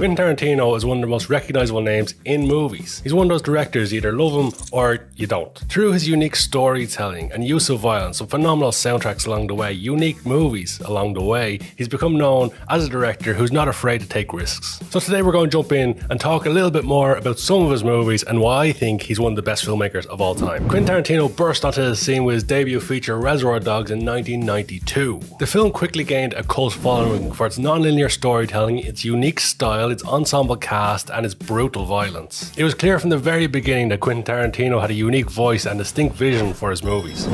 Quentin Tarantino is one of the most recognizable names in movies. He's one of those directors, you either love him or you don't. Through his unique storytelling and use of violence, some phenomenal soundtracks along the way, unique movies along the way, he's become known as a director who's not afraid to take risks. So today we're going to jump in and talk a little bit more about some of his movies and why I think he's one of the best filmmakers of all time. Quentin Tarantino burst onto the scene with his debut feature Reservoir Dogs in 1992. The film quickly gained a cult following for its non-linear storytelling, its unique style, its ensemble cast, and its brutal violence. It was clear from the very beginning that Quentin Tarantino had a unique voice and distinct vision for his movies.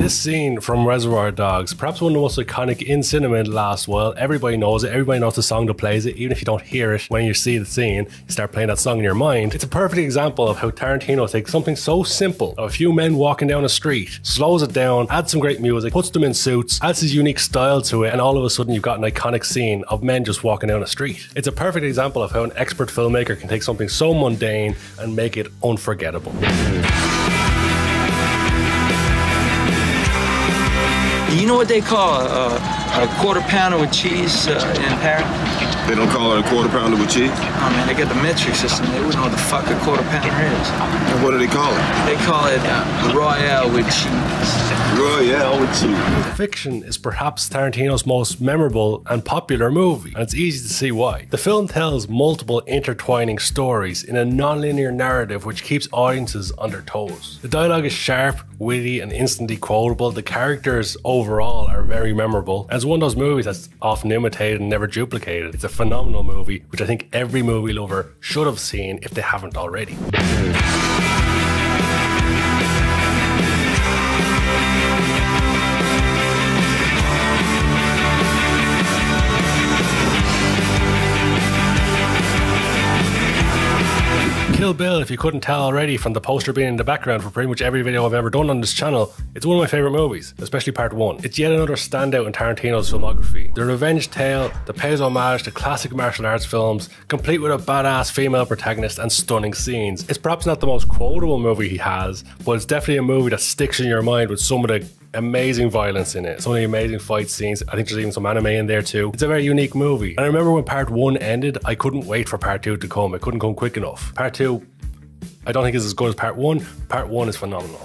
This scene from Reservoir Dogs, perhaps one of the most iconic in cinema in the last while. Everybody knows it, everybody knows the song that plays it. Even if you don't hear it when you see the scene, you start playing that song in your mind. It's a perfect example of how Tarantino takes something so simple, of a few men walking down a street, slows it down, adds some great music, puts them in suits, adds his unique style to it, and all of a sudden you've got an iconic scene of men just walking down a street. It's a perfect example of how an expert filmmaker can take something so mundane and make it unforgettable. You know what they call a quarter pounder with cheese in Paris? They don't call it a quarter pounder with cheese? Oh man, they got the metric system. They wouldn't know what the fuck a quarter pounder is. And what do they call it? They call it Royale with cheese. Royale with cheese. Fiction is perhaps Tarantino's most memorable and popular movie, and it's easy to see why. The film tells multiple intertwining stories in a non-linear narrative which keeps audiences on their toes. The dialogue is sharp, witty, and instantly quotable. The characters overall are very memorable, and it's one of those movies that's often imitated and never duplicated. It's a phenomenal movie, which I think every movie lover should have seen if they haven't already. Kill Bill, if you couldn't tell already from the poster being in the background for pretty much every video I've ever done on this channel, it's one of my favourite movies, especially part 1. It's yet another standout in Tarantino's filmography. The revenge tale that pays homage to classic martial arts films, complete with a badass female protagonist and stunning scenes. It's perhaps not the most quotable movie he has, but it's definitely a movie that sticks in your mind with some of the amazing violence in it, some of the amazing fight scenes. I think there's even some anime in there too. It's a very unique movie, and I remember when part 1 ended, I couldn't wait for part 2 to come. It couldn't come quick enough. Part 2, I don't think is as good as part 1. Part 1 is phenomenal.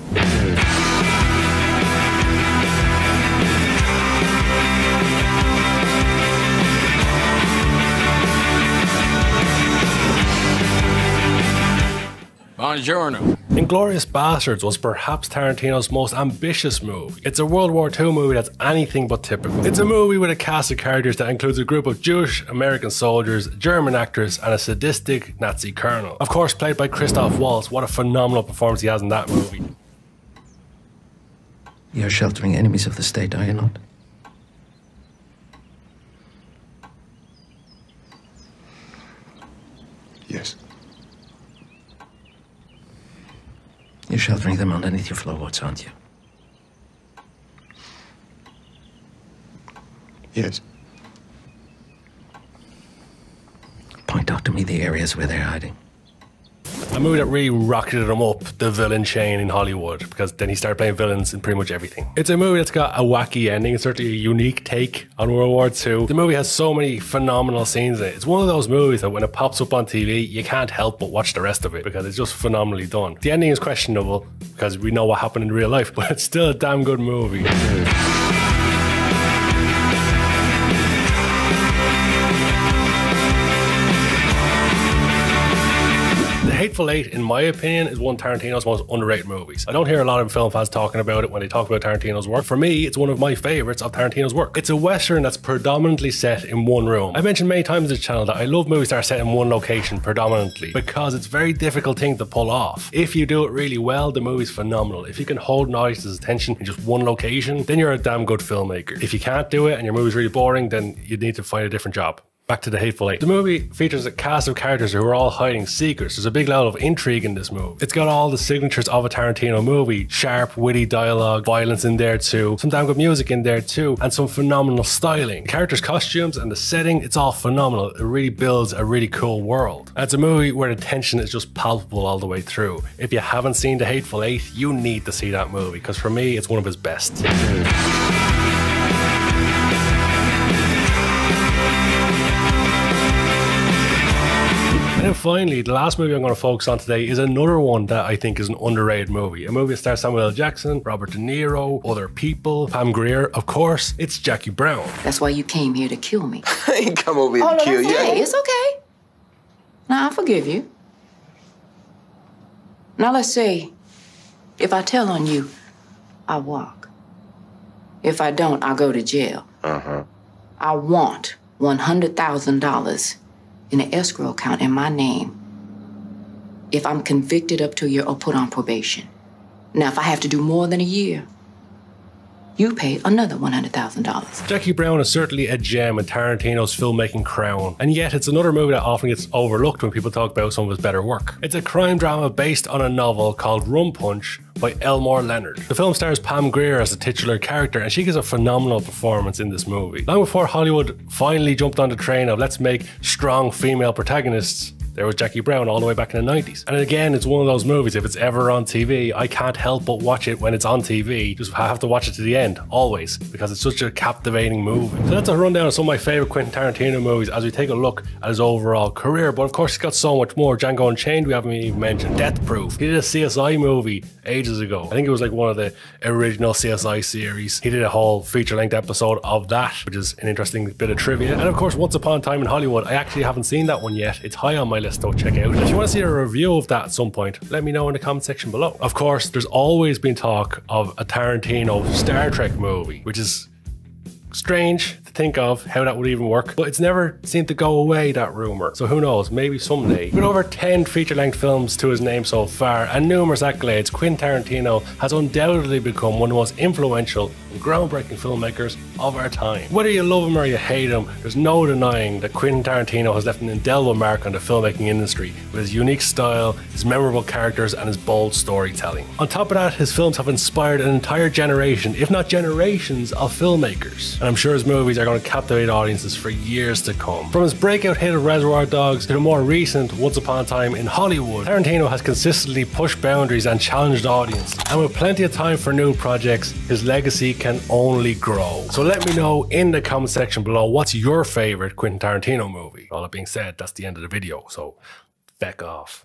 Buongiorno. Inglourious Basterds was perhaps Tarantino's most ambitious movie. It's a World War II movie that's anything but typical. It's a movie with a cast of characters that includes a group of Jewish American soldiers, German actors, and a sadistic Nazi colonel. Of course, played by Christoph Waltz. What a phenomenal performance he has in that movie. You're sheltering enemies of the state, are you not? Yes. You're sheltering them underneath your floorboards, aren't you? Yes. Point out to me the areas where they're hiding. A movie that really rocketed him up the villain chain in Hollywood, because then he started playing villains in pretty much everything. It's a movie that's got a wacky ending. It's certainly a unique take on World War II. The movie has so many phenomenal scenes in it. It's one of those movies that when it pops up on TV, you can't help but watch the rest of it because it's just phenomenally done. The ending is questionable because we know what happened in real life, but it's still a damn good movie. Hateful Eight, in my opinion, is one of Tarantino's most underrated movies. I don't hear a lot of film fans talking about it when they talk about Tarantino's work. For me, it's one of my favourites of Tarantino's work. It's a western that's predominantly set in one room. I've mentioned many times on this channel that I love movies that are set in one location predominantly because it's a very difficult thing to pull off. If you do it really well, the movie's phenomenal. If you can hold an audience's attention in just one location, then you're a damn good filmmaker. If you can't do it and your movie's really boring, then you need to find a different job. Back to The Hateful Eight. The movie features a cast of characters who are all hiding secrets. There's a big level of intrigue in this movie. It's got all the signatures of a Tarantino movie. Sharp, witty dialogue, violence in there too, some damn good music in there too, and some phenomenal styling. The characters' costumes and the setting, it's all phenomenal. It really builds a really cool world. And it's a movie where the tension is just palpable all the way through. If you haven't seen The Hateful Eight, you need to see that movie, because for me, it's one of his best. And finally, the last movie I'm going to focus on today is another one that I think is an underrated movie. A movie that stars Samuel L. Jackson, Robert De Niro, other people, Pam Grier, of course. It's Jackie Brown. That's why you came here to kill me. I ain't come over here to kill you. Hey, it's okay. Now, I forgive you. Now, let's say, if I tell on you, I walk. If I don't, I'll go to jail. I want $100,000 in an escrow account in my name if I'm convicted up to a year or put on probation. Now, if I have to do more than a year, you pay another $100,000. Jackie Brown is certainly a gem in Tarantino's filmmaking crown, and yet it's another movie that often gets overlooked when people talk about some of his better work. It's a crime drama based on a novel called Rum Punch by Elmore Leonard. The film stars Pam Grier as the titular character, and she gives a phenomenal performance in this movie. Long before Hollywood finally jumped on the train of let's make strong female protagonists, there was Jackie Brown all the way back in the 90s. And again, it's one of those movies, if it's ever on TV, I can't help but watch it when it's on TV. Just have to watch it to the end, always, because it's such a captivating movie. So that's a rundown of some of my favorite Quentin Tarantino movies as we take a look at his overall career. But of course, he's got so much more. Django Unchained, we haven't even mentioned. Death Proof. He did a CSI movie ages ago. I think it was like one of the original CSI series. He did a whole feature-length episode of that, which is an interesting bit of trivia. And of course, Once Upon a Time in Hollywood. I actually haven't seen that one yet. It's high on my list to check out. If you want to see a review of that at some point, let me know in the comment section below. Of course, there's always been talk of a Tarantino Star Trek movie, which is strange to think of how that would even work, but it's never seemed to go away, that rumor. So who knows, maybe someday. With over 10 feature-length films to his name so far and numerous accolades, Quentin Tarantino has undoubtedly become one of the most influential and groundbreaking filmmakers of our time. Whether you love him or you hate him, there's no denying that Quentin Tarantino has left an indelible mark on the filmmaking industry with his unique style, his memorable characters, and his bold storytelling. On top of that, his films have inspired an entire generation, if not generations, of filmmakers. And I'm sure his movies are going to captivate audiences for years to come. From his breakout hit of Reservoir Dogs to the more recent Once Upon a Time in Hollywood, Tarantino has consistently pushed boundaries and challenged audience. And with plenty of time for new projects, his legacy can only grow. So let me know in the comment section below, what's your favorite Quentin Tarantino movie? All that being said, that's the end of the video, so feck off.